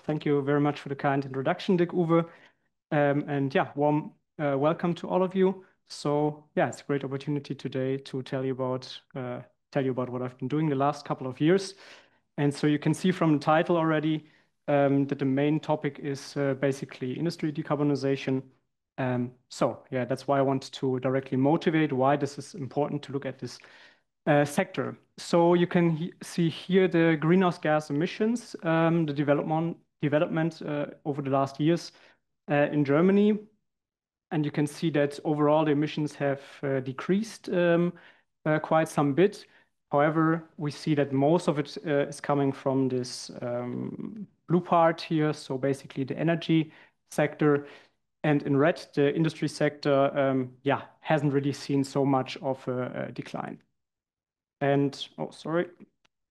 thank you very much for the kind introduction, Dick Uwe. And yeah, warm welcome to all of you. So yeah, it's a great opportunity today to tell you about what I've been doing the last couple of years. And so you can see from the title already that the main topic is basically industry decarbonization. So yeah, that's why I want to directly motivate why this is important to look at this sector. So you can see here the greenhouse gas emissions, the development over the last years in Germany. And you can see that overall the emissions have decreased quite some bit. However, we see that most of it is coming from this blue part here, so basically the energy sector. And in red, the industry sector, yeah, hasn't really seen so much of a decline. And, oh, sorry.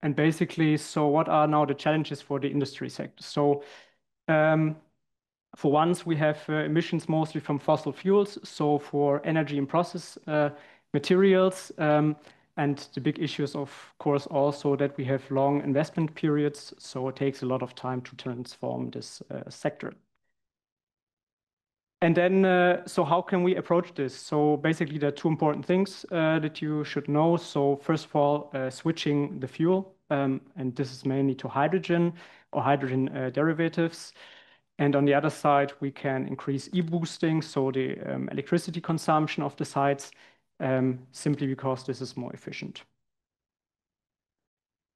And basically, so what are now the challenges for the industry sector? So for once, we have emissions mostly from fossil fuels, so for energy and process materials. And the big issue is, of course, also that we have long investment periods, so it takes a lot of time to transform this sector. And then, so how can we approach this? So basically, there are two important things that you should know. So first of all, switching the fuel, and this is mainly to hydrogen or hydrogen derivatives. And on the other side, we can increase e-boosting, so the electricity consumption of the sites, simply because this is more efficient.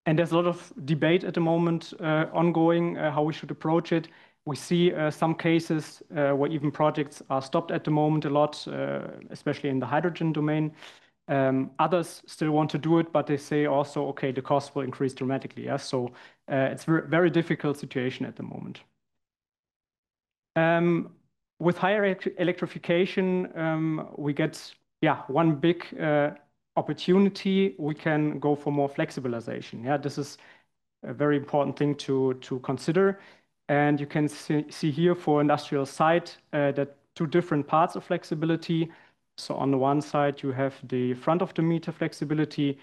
And there's a lot of debate at the moment ongoing how we should approach it. We see some cases where even projects are stopped at the moment a lot, especially in the hydrogen domain. Others still want to do it, but they say also, okay, the cost will increase dramatically. Yeah? So it's a very difficult situation at the moment. With higher electrification, we get one big opportunity. We can go for more flexibilization. Yeah, this is a very important thing to consider. And you can see here for industrial site that two different parts of flexibility. So on the one side, you have the front of the meter flexibility,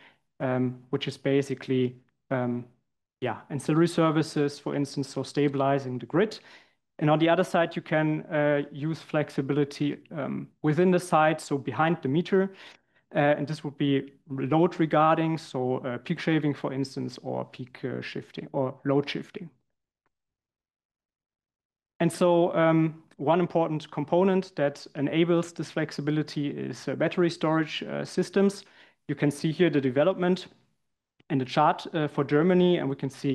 which is basically ancillary services, for instance, so stabilizing the grid. And on the other side, you can use flexibility within the site, so behind the meter. And this would be load regarding, so peak shaving, for instance, or peak shifting or load shifting. And so one important component that enables this flexibility is battery storage systems. You can see here the development in the chart for Germany, and we can see,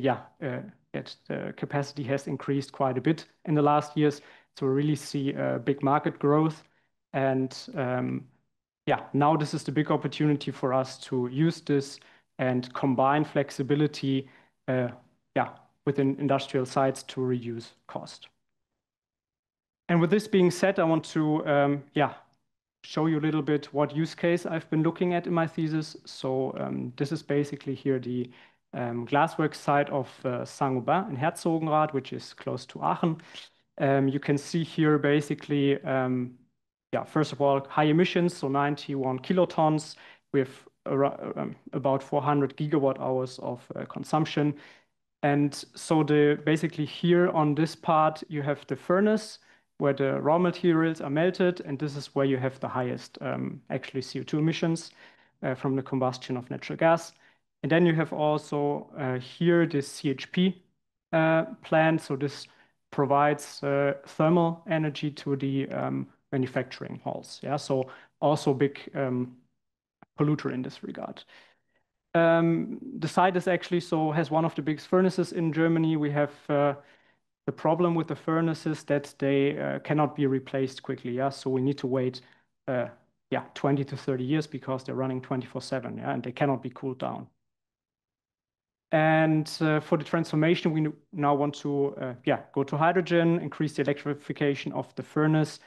that the capacity has increased quite a bit in the last years. So we really see a big market growth. And now this is the big opportunity for us to use this and combine flexibility within industrial sites to reduce cost. And with this being said, I want to show you a little bit what use case I've been looking at in my thesis. So this is basically here the glassworks site of Saint-Gobain in Herzogenrath, which is close to Aachen. You can see here basically, first of all, high emissions, so 91 kilotons with about 400 gigawatt hours of consumption. And so basically here on this part, you have the furnace where the raw materials are melted, and this is where you have the highest actually CO2 emissions from the combustion of natural gas. And then you have also here this CHP plant. So this provides thermal energy to the manufacturing halls. Yeah, so also big polluter in this regard. The site is actually has one of the biggest furnaces in Germany. We have the problem with the furnaces that they cannot be replaced quickly. Yeah, so we need to wait 20 to 30 years because they're running 24/7. Yeah, and they cannot be cooled down. And for the transformation, we now want to go to hydrogen, increase the electrification of the furnace,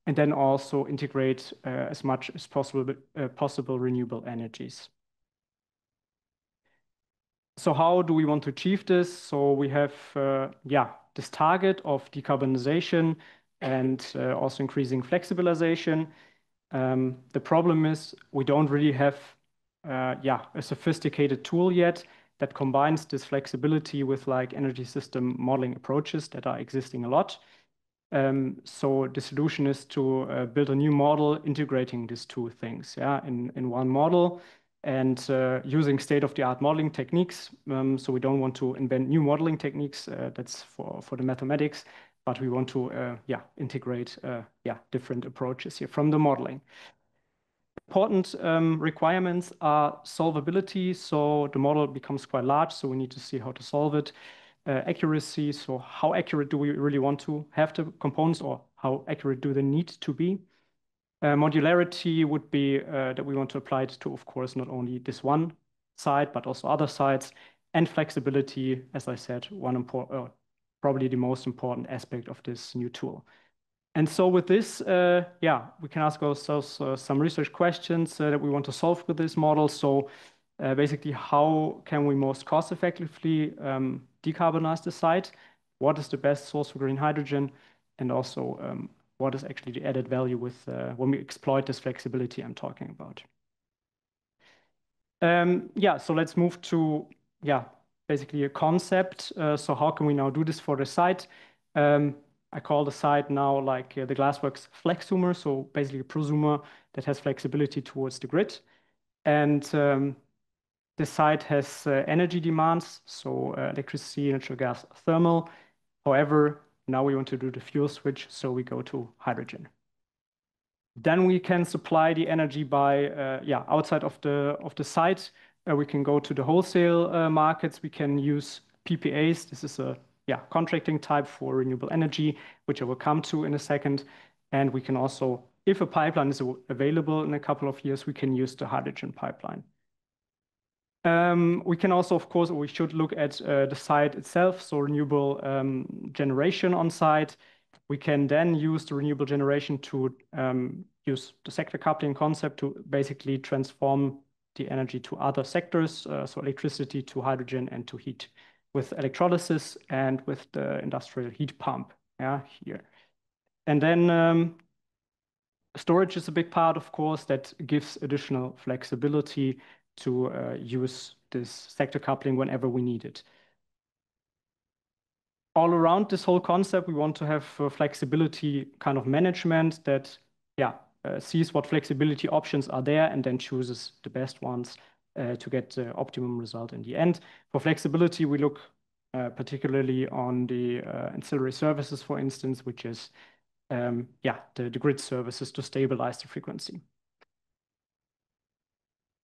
and then also integrate as much as possible renewable energies. So how do we want to achieve this? So we have this target of decarbonization and also increasing flexibilization. The problem is we don't really have a sophisticated tool yet that combines this flexibility with like energy system modeling approaches that are existing a lot. So the solution is to build a new model integrating these two things, yeah, in one model and using state-of-the-art modeling techniques. So we don't want to invent new modeling techniques. That's for the mathematics, but we want to integrate different approaches here from the modeling. Important requirements are solvability. So the model becomes quite large, so we need to see how to solve it. Accuracy, so how accurate do we really want to have the components, or how accurate do they need to be? Modularity would be that we want to apply it to, of course, not only this one side, but also other sides. And flexibility, as I said, probably the most important aspect of this new tool. And so with this, we can ask ourselves some research questions that we want to solve with this model. So basically, how can we most cost effectively decarbonize the site? What is the best source for green hydrogen? And also, what is actually the added value with when we exploit this flexibility I'm talking about? So let's move to, basically a concept. So how can we now do this for the site? I call the site now like the Glassworks FlexZoomer, so basically a prosumer that has flexibility towards the grid. And the site has energy demands, so electricity, natural gas, thermal. However, now we want to do the fuel switch, so we go to hydrogen. Then we can supply the energy by outside of the site. We can go to the wholesale markets. We can use PPAs. This is a contracting type for renewable energy, which I will come to in a second. And we can also, if a pipeline is available in a couple of years, we can use the hydrogen pipeline. We can also, of course, we should look at the site itself, so renewable generation on site. We can then use the renewable generation to use the sector coupling concept to basically transform the energy to other sectors, so electricity to hydrogen and to heat with electrolysis and with the industrial heat pump here. And then storage is a big part, of course, that gives additional flexibility to use this sector coupling whenever we need it. All around this whole concept, we want to have flexibility kind of management that sees what flexibility options are there and then chooses the best ones to get the optimum result in the end. For flexibility, we look particularly on the ancillary services, for instance, which is the grid services to stabilize the frequency.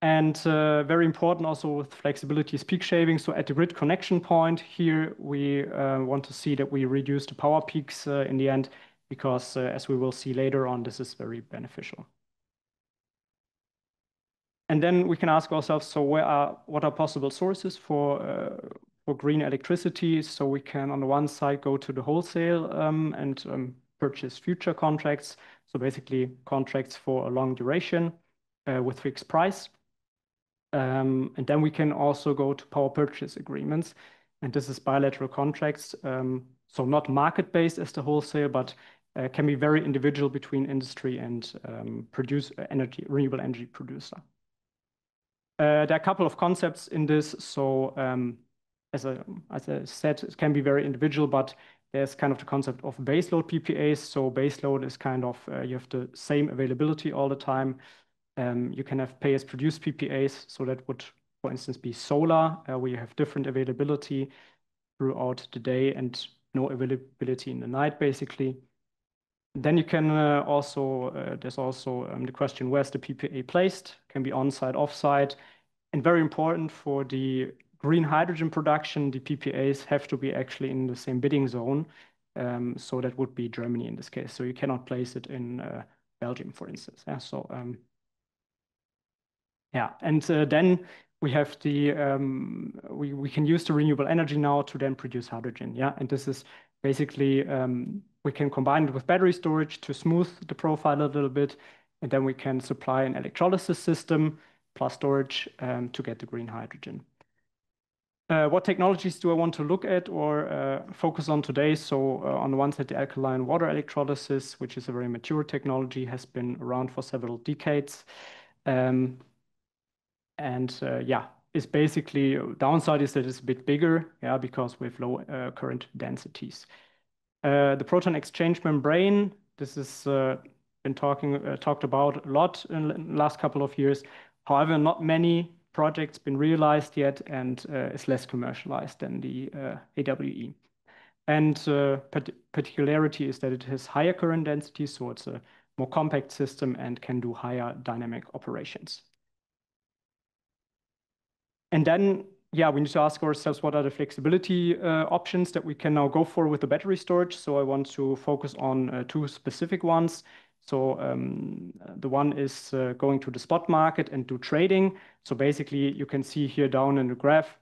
And very important also with flexibility is peak shaving. So at the grid connection point here, we want to see that we reduce the power peaks in the end, because as we will see later on, this is very beneficial. And then we can ask ourselves, so what are possible sources for green electricity? So we can, on the one side, go to the wholesale and purchase future contracts. So basically contracts for a long duration with fixed price. And then we can also go to power purchase agreements. And this is bilateral contracts. So not market-based as the wholesale, but can be very individual between industry and renewable energy producer. There are a couple of concepts in this. So as I said, it can be very individual, but there's kind of the concept of baseload PPAs. So baseload is kind of, you have the same availability all the time. You can have pay-as-produced PPAs. So that would, for instance, be solar, where you have different availability throughout the day and no availability in the night, basically. Then you can there's also the question, where's the PPA placed? Can be on-site, off-site. And very important for the green hydrogen production, the PPAs have to be actually in the same bidding zone. So that would be Germany in this case. So you cannot place it in Belgium, for instance. And then we have we can use the renewable energy now to then produce hydrogen. And this is basically, we can combine it with battery storage to smooth the profile a little bit. And then we can supply an electrolysis system plus storage to get the green hydrogen. What technologies do I want to look at or focus on today? So on the one side, the alkaline water electrolysis, which is a very mature technology, has been around for several decades. It's is basically downside is that it's a bit bigger, yeah, because we have low current densities. The proton exchange membrane, this has been talked about a lot in the last couple of years. However, not many projects been realized yet, and is less commercialized than the AWE. And particularity is that it has higher current density, so it's a more compact system and can do higher dynamic operations. And then, yeah, we need to ask ourselves what are the flexibility options that we can now go for with the battery storage. So I want to focus on two specific ones. So the one is going to the spot market and do trading. So basically, you can see here down in the graph,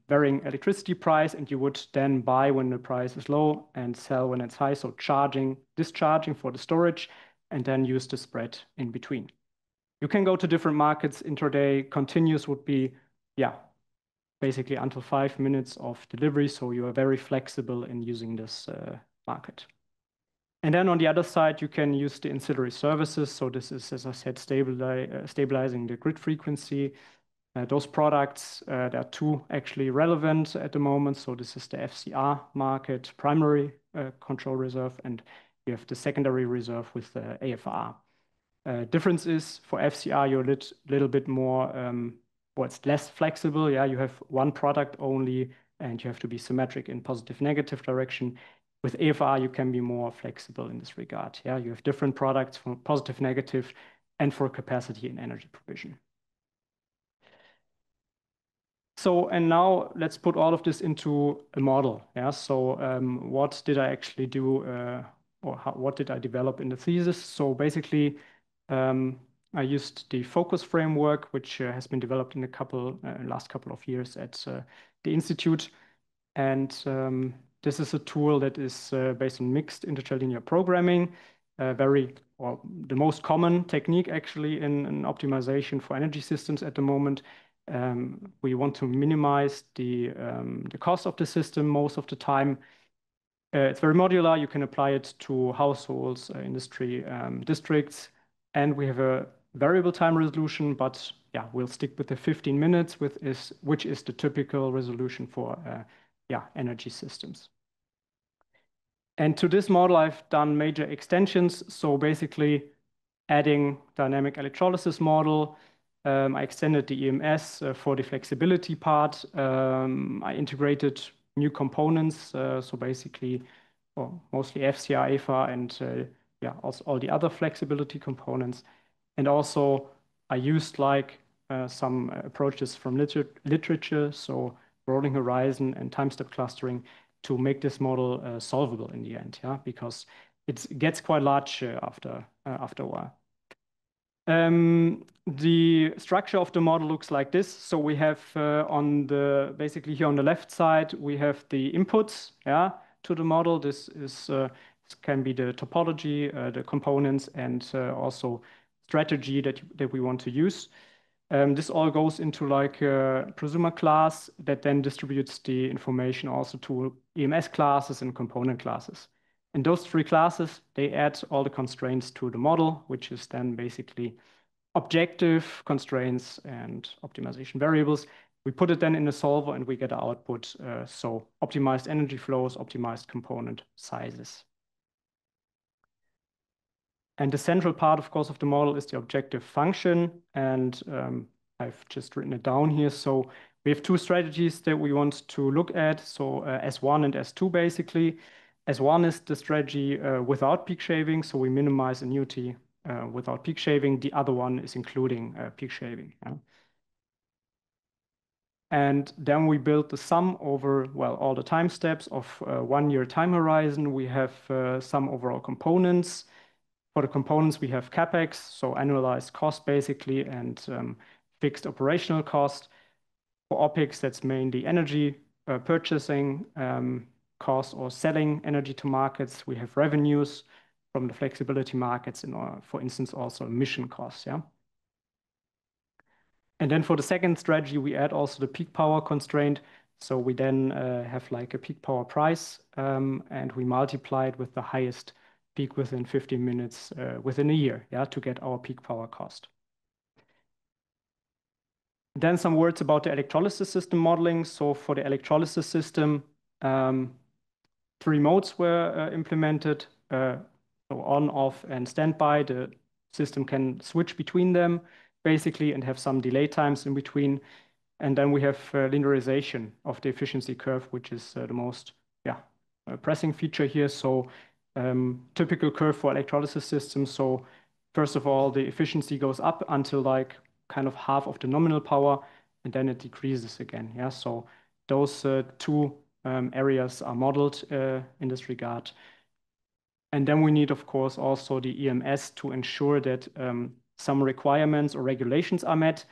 varying electricity price, and you would then buy when the price is low and sell when it's high. So discharging for the storage, and then use the spread in between. You can go to different markets. Intraday continuous would be, yeah, basically until 5 minutes of delivery. So you are very flexible in using this market. And then on the other side, you can use the ancillary services. So this is, as I said, stabilizing the grid frequency. Those products, there are two actually relevant at the moment. So this is the FCR market, primary control reserve, and you have the secondary reserve with the AFR. Difference is for FCR, you're a little bit more, well, it's less flexible. Yeah, you have one product only, and you have to be symmetric in positive, negative direction. With AFR, you can be more flexible in this regard. Yeah, you have different products for positive, negative, and for capacity and energy provision. So, and now let's put all of this into a model. Yeah, so what did I actually do, what did I develop in the thesis? So basically, I used the focus framework, which has been developed in last couple of years at the institute. And this is a tool that is based on mixed interlinear programming, the most common technique actually in optimization for energy systems at the moment. We want to minimize the cost of the system most of the time. It's very modular. You can apply it to households, industry, districts, and we have a variable time resolution, but yeah, we'll stick with the 15 minutes, which is the typical resolution for energy systems. And to this model, I've done major extensions. So basically adding dynamic electrolysis model. I extended the EMS for the flexibility part. I integrated new components. So basically, well, mostly FCR, AFR, and also all the other flexibility components. And also I used some approaches from literature, so rolling horizon and time step clustering, to make this model solvable in the end, yeah, because it gets quite large after a while. The structure of the model looks like this. So we have basically here on the left side, we have the inputs, yeah, to the model. This can be the topology, the components, and also strategy that we want to use. This all goes into like a prosumer class that then distributes the information also to EMS classes and component classes. And those three classes, they add all the constraints to the model, which is then basically objective constraints and optimization variables. We put it then in a solver and we get an output. So optimized energy flows, optimized component sizes. And the central part, of course, of the model is the objective function. And I've just written it down here. So we have two strategies that we want to look at. So S1 and S2, basically. S1 is the strategy without peak shaving. So we minimize annuity without peak shaving. The other one is including peak shaving. Yeah? And then we build the sum over, well, all the time steps of 1 year time horizon. We have sum over all components. For the components, we have CapEx, so annualized cost basically, and fixed operational cost. For OpEx, that's mainly energy purchasing cost or selling energy to markets. We have revenues from the flexibility markets, and for instance, also emission costs. Yeah. And then for the second strategy, we add also the peak power constraint. So we then have like a peak power price, and we multiply it with the highest peak within 15 minutes within a year, yeah, to get our peak power cost. Then some words about the electrolysis system modeling. So for the electrolysis system, three modes were implemented. So on, off, and standby. The system can switch between them basically and have some delay times in between. And then we have linearization of the efficiency curve, which is the most pressing feature here. So typical curve for electrolysis systems. So first of all, the efficiency goes up until like kind of half of the nominal power, and then it decreases again. Yeah, so those two areas are modeled in this regard. And then we need, of course, also the EMS to ensure that some requirements or regulations are met.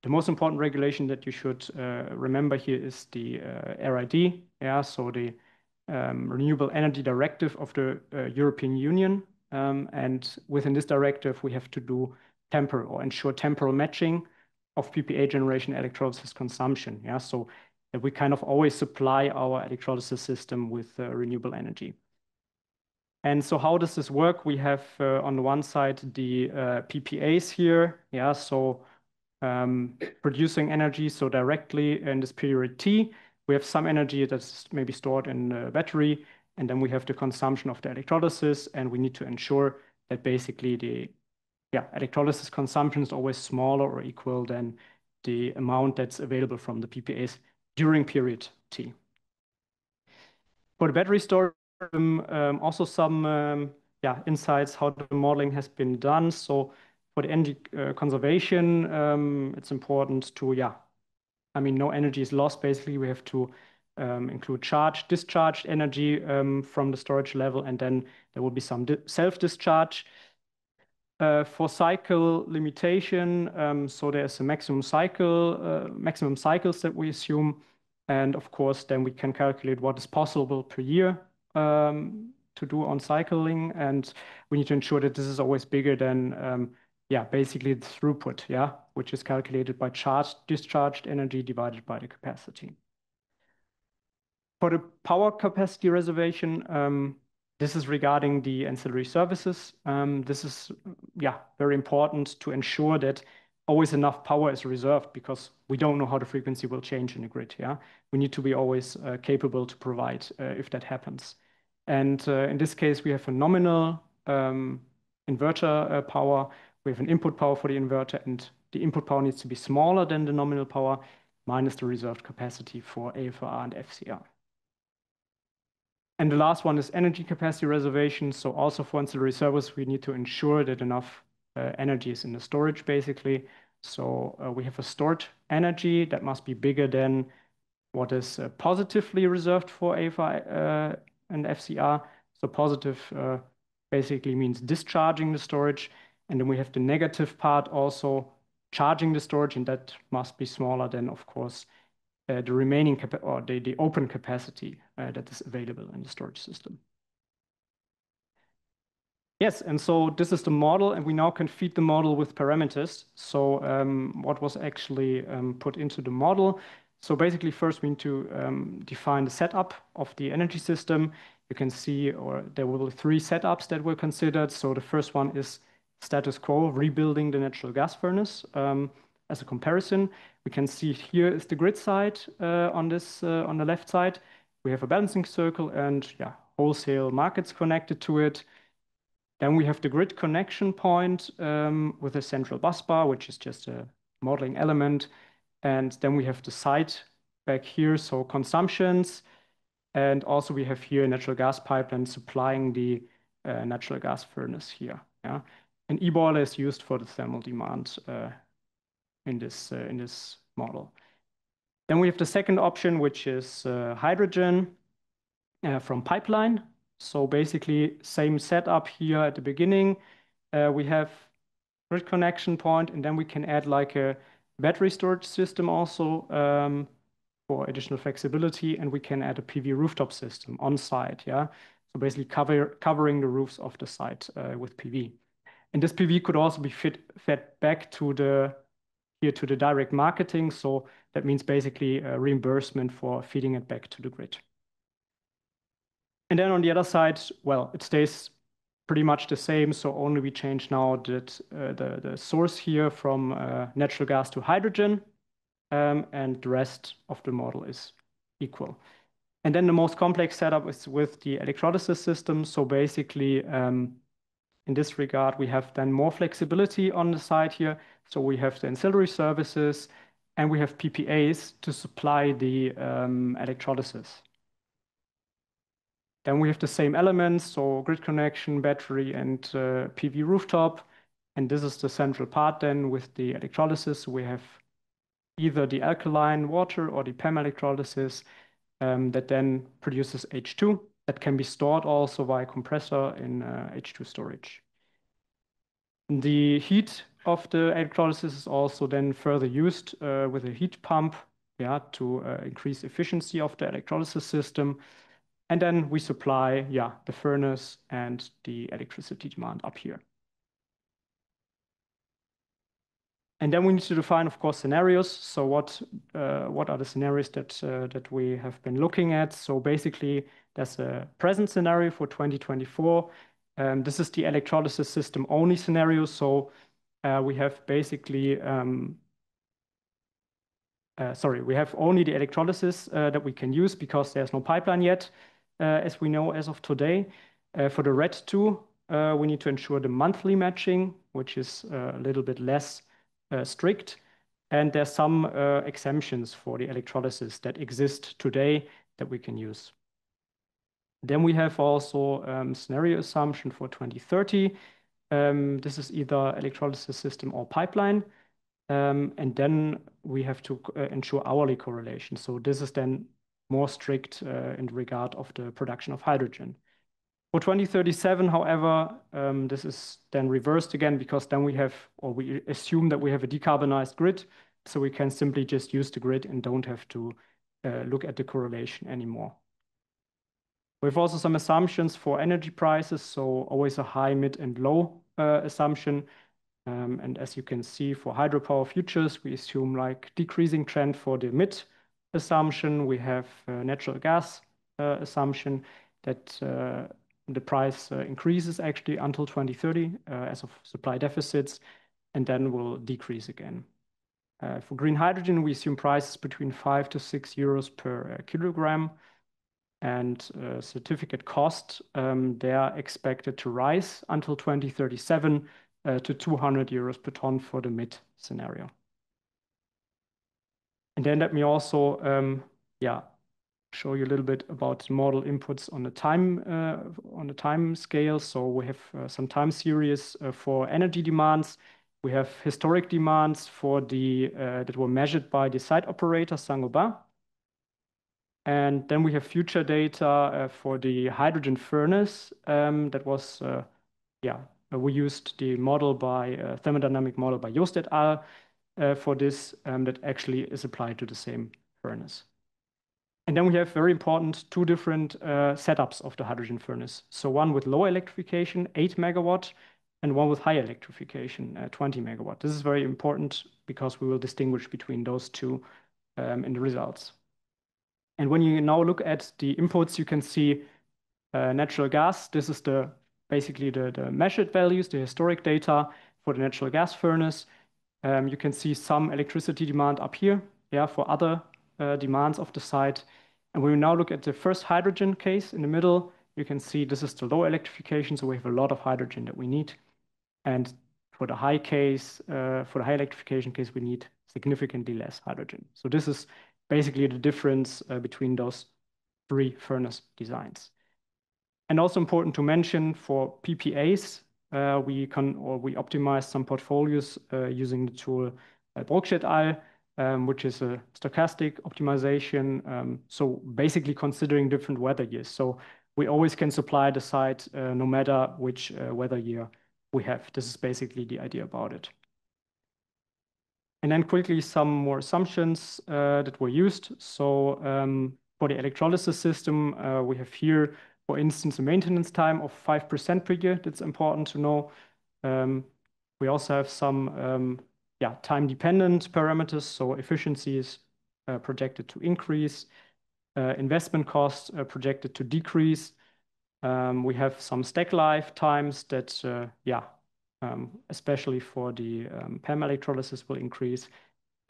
The most important regulation that you should remember here is the RID, yeah, so the Renewable Energy Directive of the European Union. And within this directive, we have to do ensure temporal matching of PPA generation electrolysis consumption. Yeah, so that we kind of always supply our electrolysis system with renewable energy. And so how does this work? We have on the one side the PPAs here. Yeah, so producing energy so directly in this period T. We have some energy that's maybe stored in a battery, and then we have the consumption of the electrolysis, and we need to ensure that basically the electrolysis consumption is always smaller or equal than the amount that's available from the PPAs during period T. For the battery storage, also some insights how the modeling has been done. So for the energy conservation, it's important to, no energy is lost. Basically, we have to include discharged energy from the storage level, and then there will be some self-discharge. For cycle limitation, so there's a maximum cycles that we assume. And of course, then we can calculate what is possible per year to do on cycling. And we need to ensure that this is always bigger than, basically the throughput, which is calculated by discharged energy divided by the capacity. For the power capacity reservation, this is regarding the ancillary services. This is, very important to ensure that always enough power is reserved because we don't know how the frequency will change in the grid. Yeah, we need to be always capable to provide if that happens. And in this case, we have a nominal inverter power. We have an input power for the inverter, and the input power needs to be smaller than the nominal power minus the reserved capacity for AFR and FCR. And the last one is energy capacity reservation. So also for ancillary service, we need to ensure that enough energy is in the storage, basically. So we have a stored energy that must be bigger than what is positively reserved for AFR and FCR. So positive basically means discharging the storage. And then we have the negative part also charging the storage, and that must be smaller than, of course, the remaining the open capacity that is available in the storage system. Yes, and so this is the model, and we now can feed the model with parameters. So what was actually put into the model? So basically, first we need to define the setup of the energy system. You can see, or there will be three setups that were considered. So the first one is status quo, rebuilding the natural gas furnace. As a comparison, we can see here is the grid side on the left side. We have a balancing circle and wholesale markets connected to it. Then we have the grid connection point with a central bus bar, which is just a modeling element. And then we have the site back here, so consumptions. And also we have here a natural gas pipeline supplying the natural gas furnace here. Yeah? An e-boiler is used for the thermal demand in this model. Then we have the second option, which is hydrogen from pipeline. So basically, same setup here at the beginning. We have grid connection point, and then we can add like a battery storage system also for additional flexibility, and we can add a PV rooftop system on site. Yeah, so basically covering the roofs of the site with PV. And this PV could also be fed back to the direct marketing. So that means basically reimbursement for feeding it back to the grid. And then on the other side, well, it stays pretty much the same. So only we change now that the source here from natural gas to hydrogen. and the rest of the model is equal. And then the most complex setup is with the electrolysis system. So basically, in this regard, we have then more flexibility on the side here. So we have the ancillary services and we have PPAs to supply the electrolysis. Then we have the same elements, so grid connection, battery, and PV rooftop. And this is the central part then with the electrolysis. We have either the alkaline water or the PEM electrolysis that then produces H2 that can be stored also via compressor in H2 storage. The heat of the electrolysis is also then further used with a heat pump, to increase efficiency of the electrolysis system. And then we supply, the furnace and the electricity demand up here. And then we need to define, of course, scenarios. So what are the scenarios that we have been looking at? So basically, there's a present scenario for 2024. This is the electrolysis system only scenario. So we have basically, we have only the electrolysis that we can use because there's no pipeline yet, as we know as of today. For the RED 2, we need to ensure the monthly matching, which is a little bit less strict. And there's some exemptions for the electrolysis that exist today that we can use. Then we have also scenario assumption for 2030. This is either electrolysis system or pipeline. And then we have to ensure hourly correlation. So this is then more strict in regard of the production of hydrogen. For 2037, however, this is then reversed again because then we assume that we have a decarbonized grid. So we can simply just use the grid and don't have to look at the correlation anymore. We have also some assumptions for energy prices, so always a high, mid, and low assumption. And as you can see, for hydropower futures, we assume like decreasing trend for the mid assumption. We have natural gas assumption that the price increases actually until 2030 as of supply deficits, and then will decrease again. For green hydrogen, we assume prices between 5 to 6 euros per kilogram. And certificate cost, they are expected to rise until 2037 to 200 euros per ton for the mid scenario. And then let me also show you a little bit about model inputs on the time scale. So we have some time series for energy demands. We have historic demands for that were measured by the site operator Saint-Gobain. And then we have future data for the hydrogen furnace that was, we used the model by thermodynamic model by Jost et al. For this that actually is applied to the same furnace. And then we have very important two different setups of the hydrogen furnace. So one with low electrification, 8 megawatt, and one with high electrification, 20 megawatt. This is very important because we will distinguish between those two in the results. And when you now look at the inputs, you can see natural gas. This is basically the measured values, the historic data for the natural gas furnace. You can see some electricity demand up here, for other demands of the site. And when we now look at the first hydrogen case in the middle, you can see this is the low electrification, so we have a lot of hydrogen that we need. And for the high case, for the high electrification case, we need significantly less hydrogen. So this is basically the difference between those three furnace designs. And also important to mention for PPAs, we optimize some portfolios using the tool Brooksch et al., which is a stochastic optimization. So basically considering different weather years. So we always can supply the site no matter which weather year we have. This is basically the idea about it. And then quickly some more assumptions that were used. So for the electrolysis system, we have here, for instance, a maintenance time of 5% per year. That's important to know. We also have some time-dependent parameters. So efficiency is projected to increase. Investment costs are projected to decrease. We have some stack life times that, especially for the PEM electrolysis will increase.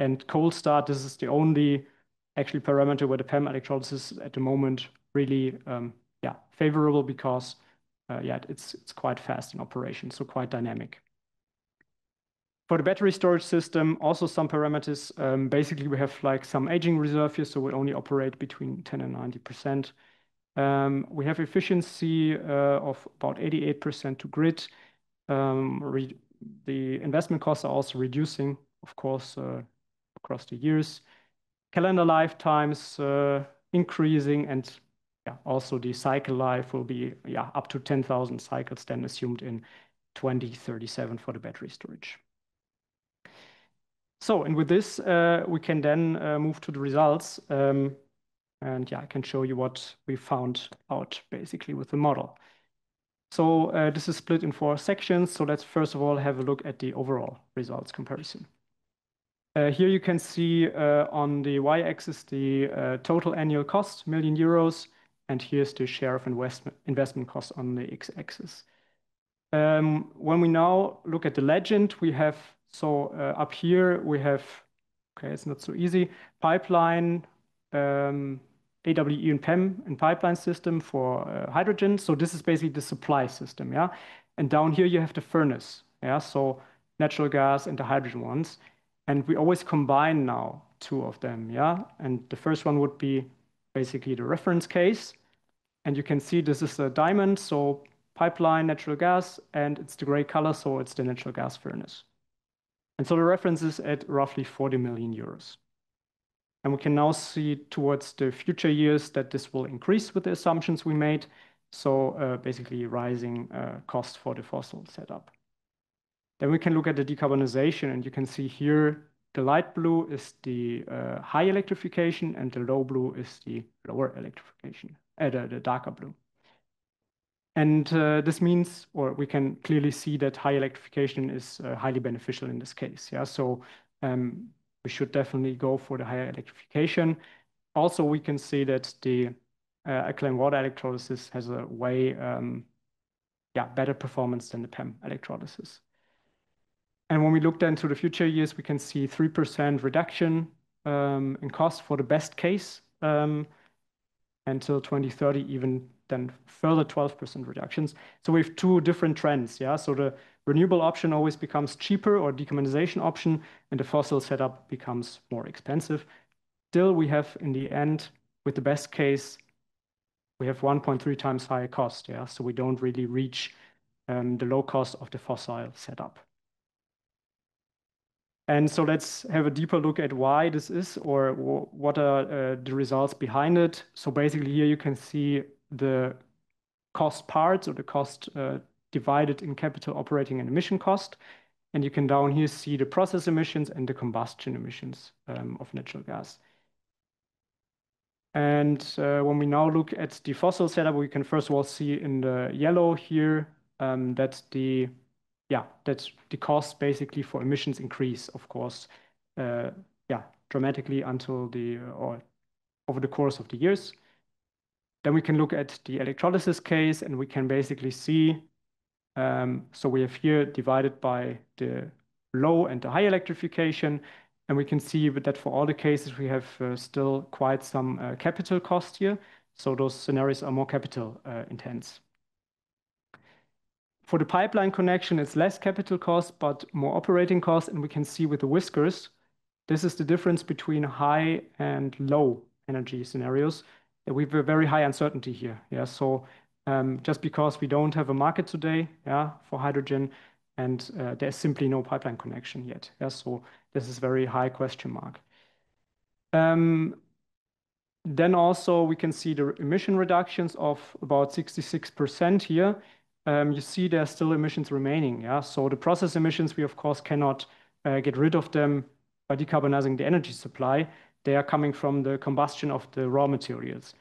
And cold start, this is the only actually parameter where the PEM electrolysis at the moment really favorable because it's quite fast in operation, so quite dynamic. For the battery storage system, also some parameters. Basically, we have like some aging reserve here, so we only operate between 10 and 90%. We have efficiency of about 88% to grid. The investment costs are also reducing, of course, across the years. Calendar lifetimes increasing, and also the cycle life will be up to 10,000 cycles then assumed in 2037 for the battery storage. So, and with this, we can then move to the results. I can show you what we found out basically with the model. So this is split in 4 sections. So let's first of all have a look at the overall results comparison. Here you can see on the y-axis the total annual cost, million euros, and here's the share of investment cost on the x-axis. When we now look at the legend, we have, up here we have, okay, it's not so easy, pipeline, AWE and PEM and pipeline system for hydrogen. So this is basically the supply system, yeah? And down here you have the furnace, yeah? So natural gas and the hydrogen ones. And we always combine now 2 of them, yeah? And the first one would be basically the reference case. And you can see this is a diamond, so pipeline, natural gas, and it's the gray color, so it's the natural gas furnace. And so the reference is at roughly 40 million euros. And we can now see towards the future years that this will increase with the assumptions we made. So basically rising cost for the fossil setup. Then we can look at the decarbonization, and you can see here the light blue is the high electrification and the low blue is the lower electrification, the darker blue. And this means, or we can clearly see that high electrification is highly beneficial in this case. Yeah, so we should definitely go for the higher electrification. Also, we can see that the alkaline water electrolysis has a way better performance than the PEM electrolysis. And when we look then to the future years, we can see 3% reduction in cost for the best case until 2030, even then further 12% reductions. So we have 2 different trends, yeah? So the renewable option always becomes cheaper, or decarbonization option, and the fossil setup becomes more expensive. Still, we have in the end, with the best case, we have 1.3 times higher cost, yeah? So we don't really reach the low cost of the fossil setup. And so let's have a deeper look at why this is, or what are the results behind it. So basically here you can see the cost parts, or the cost divided in capital, operating, and emission cost. And you can down here see the process emissions and the combustion emissions of natural gas. And when we now look at the fossil setup, we can first of all see in the yellow here that the costs basically for emissions increase, of course, dramatically until or over the course of the years. Then we can look at the electrolysis case, and we can basically see, so we have here divided by the low and the high electrification, and we can see that for all the cases we have still quite some capital cost here. So those scenarios are more capital intense. For the pipeline connection, it's less capital cost, but more operating cost. And we can see with the whiskers, this is the difference between high and low energy scenarios. We have a very high uncertainty here. Yeah, so just because we don't have a market today, for hydrogen, and there's simply no pipeline connection yet. Yeah, so this is very high question mark. Then also we can see the emission reductions of about 66% here. You see there's still emissions remaining. Yeah, so the process emissions, we of course cannot get rid of them by decarbonizing the energy supply. They are coming from the combustion of the raw materials.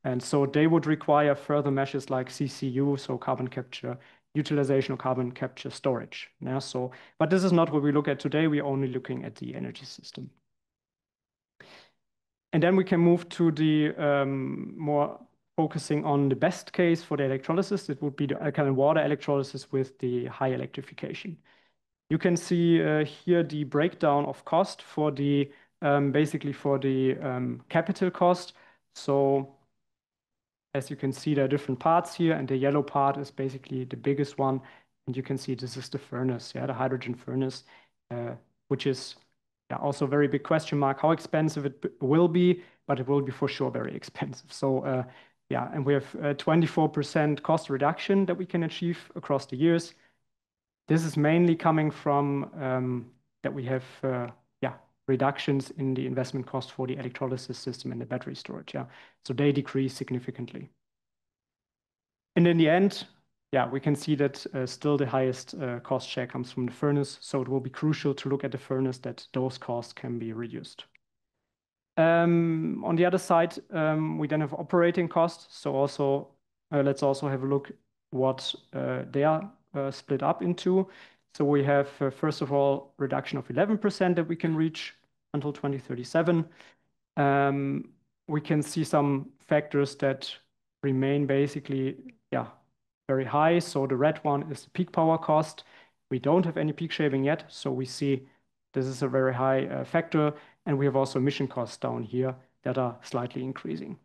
And so they would require further measures like CCU, so carbon capture, utilization of carbon capture storage. Yeah, so, but this is not what we look at today. We're only looking at the energy system. And then we can move to the more focusing on the best case for the electrolysis. It would be the alkaline water electrolysis with the high electrification. You can see here the breakdown of cost for the basically for the capital cost. So as you can see, there are different parts here, and the yellow part is basically the biggest one. And you can see this is the furnace, yeah, the hydrogen furnace, which is also a very big question mark how expensive it will be, but it will be for sure very expensive. So yeah, and we have 24% cost reduction that we can achieve across the years. This is mainly coming from that we have reductions in the investment cost for the electrolysis system and the battery storage. Yeah, so they decrease significantly. And in the end, yeah, we can see that still the highest cost share comes from the furnace. So it will be crucial to look at the furnace that those costs can be reduced. On the other side, we then have operating costs. So also let's also have a look what they are split up into. So we have, first of all, reduction of 11% that we can reach until 2037. We can see some factors that remain basically, very high. So the red one is the peak power cost. We don't have any peak shaving yet. So we see this is a very high factor. And we have also emission costs down here that are slightly increasing.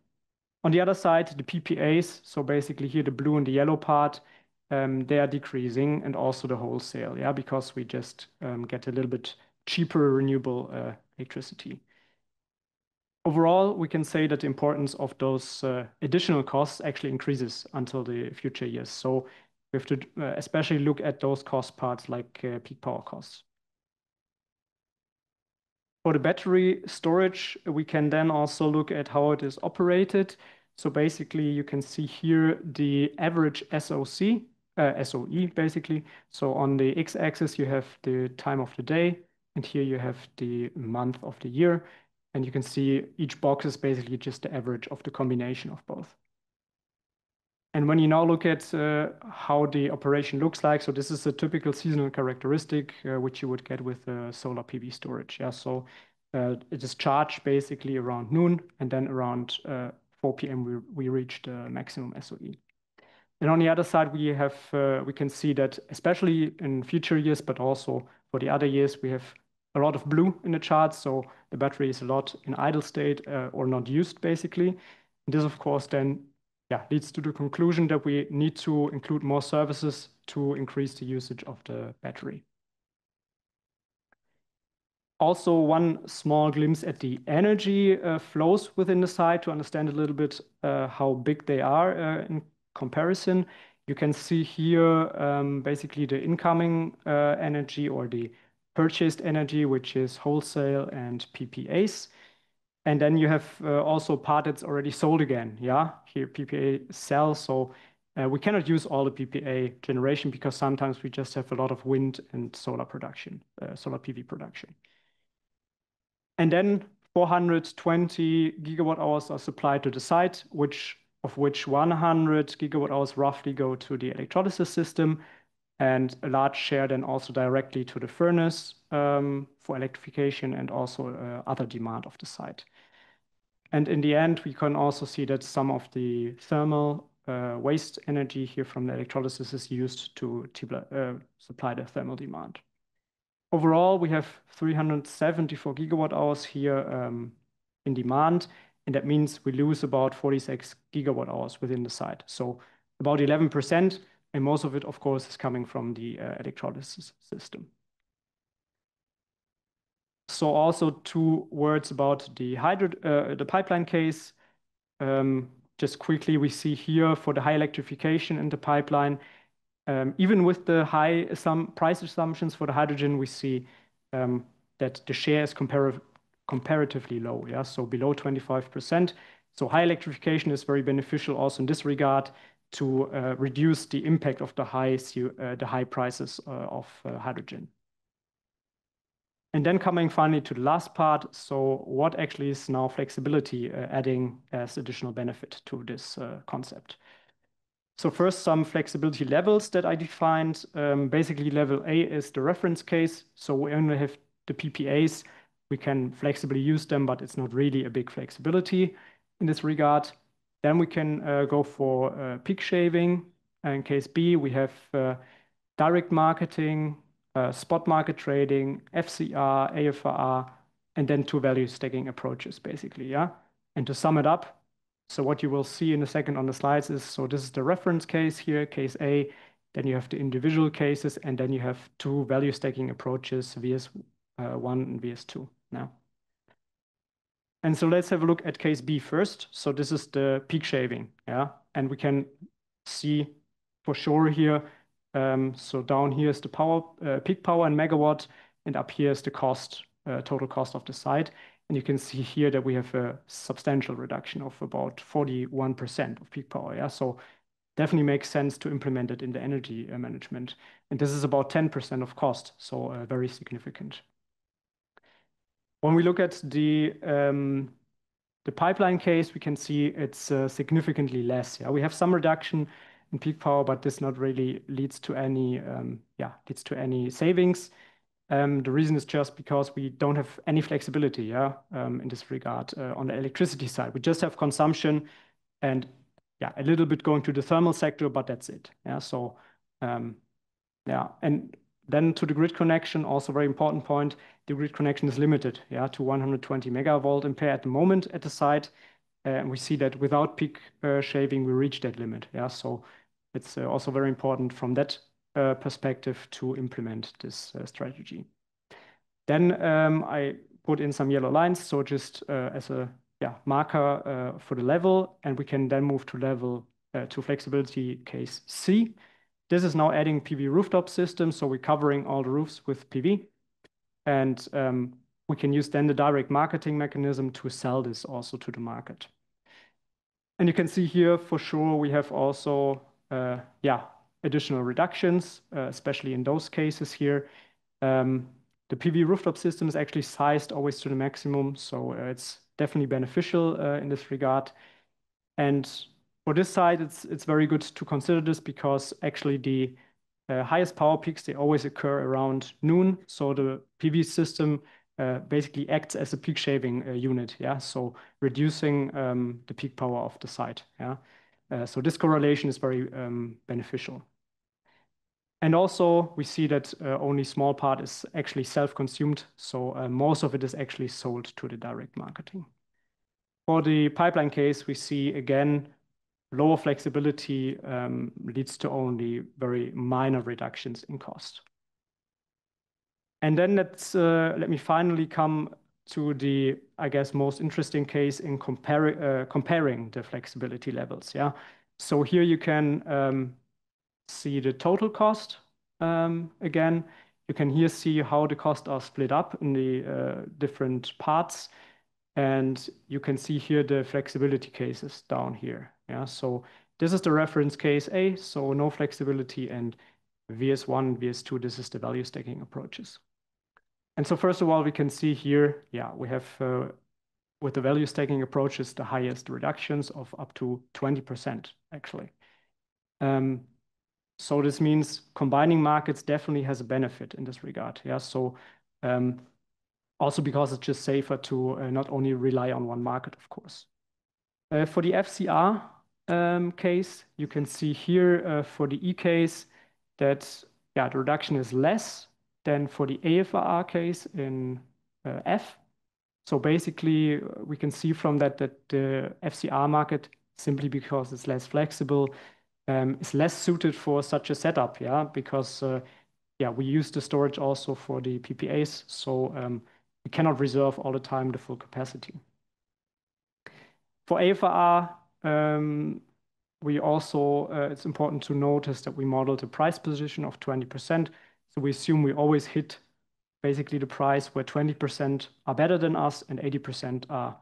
On the other side, the PPAs, so basically here the blue and the yellow part, they are decreasing, and also the wholesale, yeah, because we just get a little bit cheaper renewable electricity. Overall, we can say that the importance of those additional costs actually increases until the future years. So we have to especially look at those cost parts like peak power costs. For the battery storage, we can then also look at how it is operated. So basically, you can see here the average SOE basically. So on the x-axis, you have the time of the day, and here you have the month of the year. And you can see each box is basically just the average of the combination of both. And when you now look at how the operation looks like, so this is a typical seasonal characteristic which you would get with solar PV storage. Yeah, so it is charged basically around noon, and then around 4 p.m. we reach the maximum SOE. And on the other side, we can see that especially in future years, but also for the other years, we have a lot of blue in the chart. So the battery is a lot in idle state or not used basically. And this, of course, then leads to the conclusion that we need to include more services to increase the usage of the battery. Also, one small glimpse at the energy flows within the site to understand a little bit how big they are in comparison. You can see here basically the incoming energy or the purchased energy, which is wholesale and PPAs. And then you have also part that's already sold again. Yeah, here PPA sell. So we cannot use all the PPA generation because sometimes we just have a lot of wind and solar production, solar PV production. And then 420 gigawatt hours are supplied to the site, of which 100 gigawatt hours roughly go to the electrolysis system, and a large share then also directly to the furnace for electrification and also other demand of the site. And in the end, we can also see that some of the thermal waste energy here from the electrolysis is used to supply the thermal demand. Overall, we have 374 gigawatt hours here in demand, and that means we lose about 46 gigawatt hours within the site. So about 11%, and most of it, of course, is coming from the electrolysis system. So also 2 words about the pipeline case. Just quickly, we see here for the high electrification in the pipeline, even with the high price assumptions for the hydrogen, we see that the share is comparatively low, yeah, so below 25%. So high electrification is very beneficial also in this regard to reduce the impact of the high prices of hydrogen. And then coming finally to the last part, so what actually is now flexibility adding as additional benefit to this concept? So first, some flexibility levels that I defined. Basically, level A is the reference case. So we only have the PPAs. We can flexibly use them, but it's not really a big flexibility in this regard. Then we can go for peak shaving. In case B, we have direct marketing, spot market trading, FCR, AFR, and then two value stacking approaches, basically, yeah? And to sum it up, so what you will see in a second on the slides is, so this is the reference case here, case A, then you have the individual cases, and then you have two value stacking approaches, VS1 and VS2 now. And so let's have a look at case B first. So this is the peak shaving, yeah? And we can see for sure here, so down here is the power, peak power in megawatt, and up here is the cost, total cost of the site. And you can see here that we have a substantial reduction of about 41% of peak power, yeah? So definitely makes sense to implement it in the energy management. And this is about 10% of cost, so very significant. When we look at the pipeline case, we can see it's significantly less. Yeah, we have some reduction in peak power, but this not really leads to any savings. The reason is just because we don't have any flexibility, yeah, in this regard on the electricity side. We just have consumption and yeah, a little bit going to the thermal sector, but that's it. Yeah, so yeah, and then to the grid connection, also very important point, the grid connection is limited, yeah, to 120 megavolt ampere at the moment at the site. And we see that without peak shaving, we reach that limit, yeah. So it's also very important from that perspective to implement this strategy. Then I put in some yellow lines, so just as a marker for the level, and we can then move to level to flexibility case C. This is now adding PV rooftop system, so we're covering all the roofs with PV, and we can use then the direct marketing mechanism to sell this also to the market. And you can see here for sure we have also additional reductions, especially in those cases here. The PV rooftop system is actually sized always to the maximum, so it's definitely beneficial in this regard. And for this side, it's very good to consider this because actually the highest power peaks, they always occur around noon. So the PV system basically acts as a peak shaving unit, yeah, so reducing the peak power of the site, yeah. So this correlation is very beneficial. And also we see that only small part is actually self-consumed, so most of it is actually sold to the direct marketing. For the pipeline case, we see again lower flexibility leads to only very minor reductions in cost. And then let me finally come to the, I guess, most interesting case in comparing the flexibility levels. Yeah. So here you can see the total cost again. You can here see how the costs are split up in the different parts. And you can see here the flexibility cases down here. Yeah. So this is the reference case A, so no flexibility, and VS1, VS2, this is the value stacking approaches. And so first of all, we can see here, yeah, we have with the value stacking approaches, the highest reductions of up to 20%, actually. So this means combining markets definitely has a benefit in this regard. Yeah, so also because it's just safer to not only rely on one market, of course. For the FCR case, you can see here for the E case that the reduction is less than for the AFR case in F. So basically, we can see from that the FCR market, simply because it's less flexible, is less suited for such a setup, yeah, because we use the storage also for the PPAs, so we cannot reserve all the time the full capacity. For AFR, we also, it's important to notice that we modeled a price position of 20%. So we assume we always hit basically the price where 20% are better than us and 80% are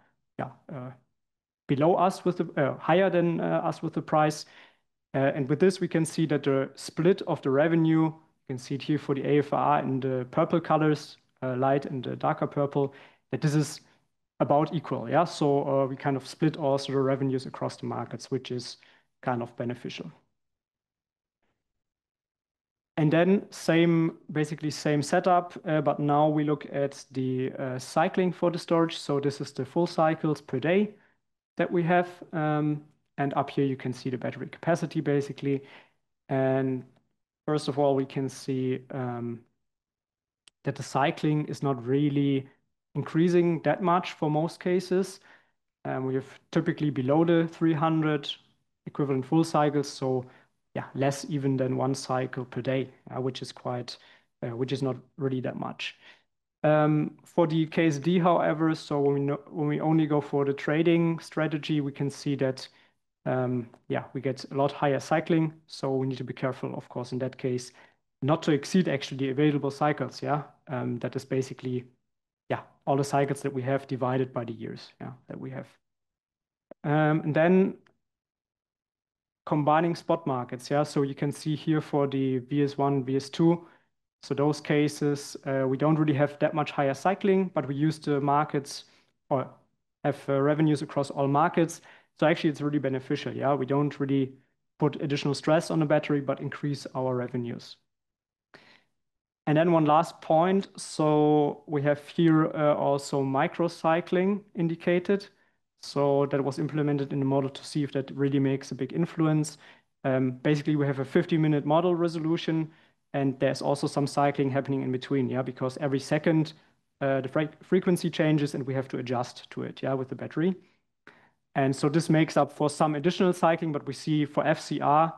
below us with the higher than us with the price. And with this, we can see that the split of the revenue, you can see it here for the AFR in the purple colors, light and the darker purple, that this is about equal. Yeah, so we kind of split also the revenues across the markets, which is kind of beneficial. And then basically same setup, but now we look at the cycling for the storage. So this is the full cycles per day that we have. And up here you can see the battery capacity basically. And first of all, we can see that the cycling is not really increasing that much for most cases. We have typically below the 300 equivalent full cycles, so yeah, less even than one cycle per day, which is not really that much. For the KSD, however, so when we only go for the trading strategy, we can see that yeah, we get a lot higher cycling. So we need to be careful, of course, in that case, not to exceed actually the available cycles. Yeah, that is basically yeah all the cycles that we have divided by the years. Yeah, that we have. And then combining spot markets. Yeah, so you can see here for the VS1, VS2. So those cases, we don't really have that much higher cycling, but we use the markets or have revenues across all markets. So actually, it's really beneficial. Yeah, we don't really put additional stress on the battery, but increase our revenues. And then one last point. So we have here also microcycling indicated. So that was implemented in the model to see if that really makes a big influence. Basically, we have a 50-minute model resolution, and there's also some cycling happening in between, yeah, because every second the frequency changes and we have to adjust to it, yeah, with the battery. And so this makes up for some additional cycling, but we see for FCR,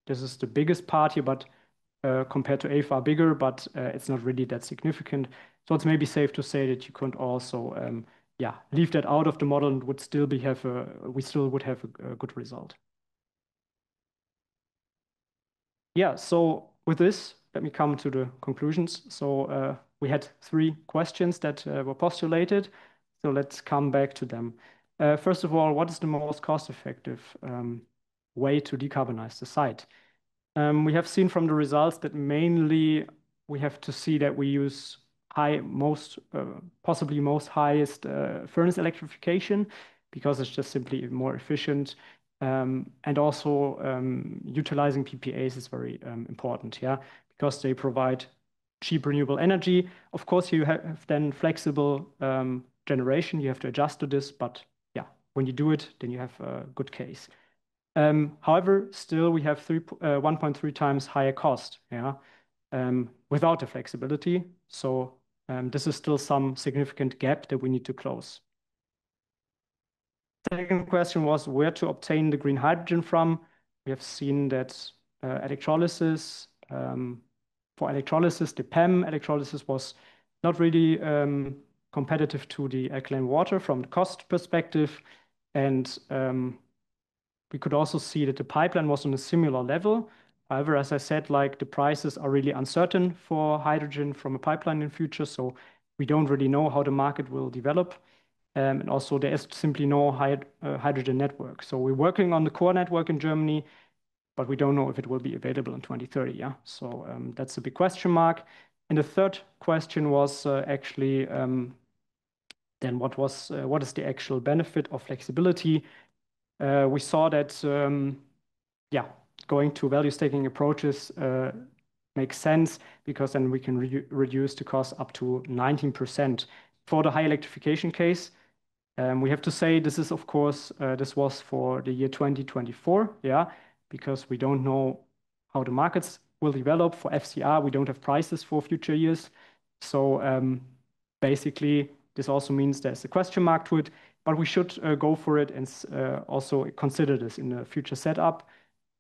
this is the biggest part here, but compared to AFR bigger, but it's not really that significant. So it's maybe safe to say that you could also, yeah, leave that out of the model and we still would have a good result. Yeah, so with this, let me come to the conclusions. So we had 3 questions that were postulated. So let's come back to them. First of all, what is the most cost-effective way to decarbonize the site? We have seen from the results that mainly we have to see that we use possibly most highest furnace electrification because it's just simply more efficient. And also utilizing PPAs is very important, yeah, because they provide cheap renewable energy. Of course, you have then flexible generation. You have to adjust to this, but yeah, when you do it, then you have a good case. However, still we have 1.3 times higher cost, yeah, without the flexibility. So this is still some significant gap that we need to close. Second question was where to obtain the green hydrogen from. We have seen that electrolysis, for electrolysis, the PEM electrolysis was not really competitive to the alkaline water from the cost perspective. And we could also see that the pipeline was on a similar level. However, as I said, like the prices are really uncertain for hydrogen from a pipeline in future. So we don't really know how the market will develop. And also there is simply no hydrogen network. So we're working on the core network in Germany, but we don't know if it will be available in 2030. Yeah, so that's a big question mark. And the third question was actually then what is the actual benefit of flexibility? We saw that yeah, going to value staking approaches makes sense because then we can reduce the cost up to 19% for the high electrification case. We have to say this is, of course, this was for the year 2024, yeah, because we don't know how the markets will develop. For FCR, we don't have prices for future years. So basically, this also means there's a question mark to it, but we should go for it and also consider this in the future setup.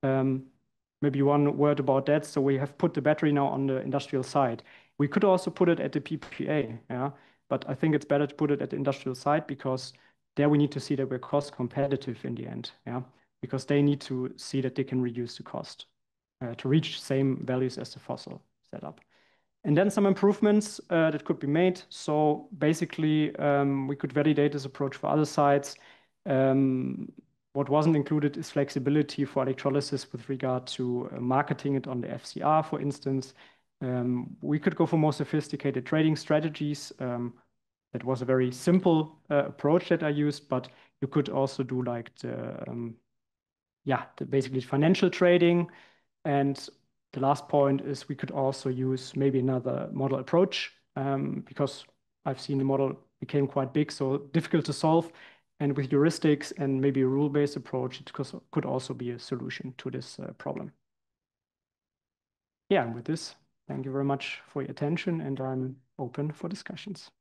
Maybe one word about that. So we have put the battery now on the industrial side. We could also put it at the PPA, yeah. But I think it's better to put it at the industrial side because there we need to see that we're cost competitive in the end, yeah, because they need to see that they can reduce the cost to reach same values as the fossil setup. And then some improvements that could be made. So basically, we could validate this approach for other sites. What wasn't included is flexibility for electrolysis with regard to marketing it on the FCR, for instance. We could go for more sophisticated trading strategies. That was a very simple approach that I used, but you could also do like basically financial trading. And the last point is we could also use maybe another model approach because I've seen the model became quite big, so difficult to solve. And with heuristics and maybe a rule-based approach, it could also be a solution to this problem. Yeah, and with this, Thank you very much for your attention, and I'm open for discussions.